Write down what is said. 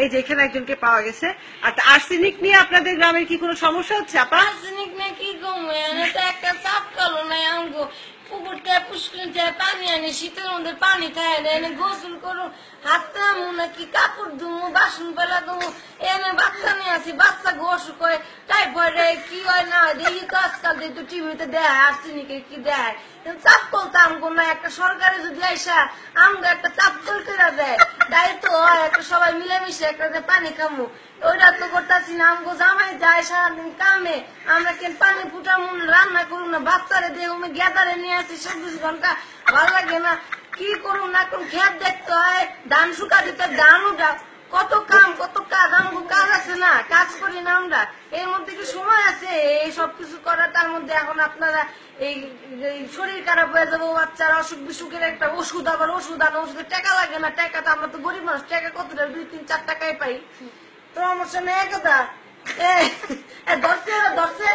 এই যে এখানে একজনকে পাওয়া গেছে। আর আর্সেনিক নিয়ে আপনাদের গ্রামের কি কোনো সমস্যা হচ্ছে আপা? আর্সেনিক নিয়ে কি কমবে, এটা একটা চাপ কালো নাই আমগো পুকুরটা পুষ্করিতে পানি আনি, শীতের মধ্যে পানি খায় না, এনে গোসল করো, হাত নামু নাকি কাপড় ধুমু, বাসন ফেলা ধুমু, এনে বাচ্চা নিয়ে আসি, বাচ্চা অসুখ হয়, টাইফয়েড কি হয় না হয় দেখি তো আজকাল যেহেতু টিভিতে দেয় আর্সেনিকের কি দেয়, চাপ কলতে আমগো না, একটা সরকারে যদি আইসা আমগো একটা চাপ কলতে দেয় তাই তো হয়, একটা সবাই মিলেমিশে একটা পানি খামু, ওইটা তো করতেছি না। আমগো জামাই যায় সারাদিন কামে, আমরা কেন পানি ফুটামু রান্না করুন না, বাচ্চারে দিয়ে গেদারে নিয়ে আসি 24 ঘন্টা, ভালো লাগে না, কি করুন না করুন, খেত দেখতে হয়, ধান শুকা দিতে ধান উঠা, কত কাম কত কাজ, আমগো কাজ আছে না, কাজ করি না আমরা, এর মধ্যে কি সময় আছে এই সব কিছু করার? তার মধ্যে এখন আপনারা এই শরীর খারাপ হয়ে যাবো, বাচ্চার অসুখ বিসুখের একটা ওষুধ, আবার ওষুধ আনো, ওষুধের টাকা লাগে না, টাকা তো আমরা তো গরিব মানুষ, টাকা কত 2-3-4 টাকায় পাই, পরামর্শ নেই কথা ধরছে ধরছে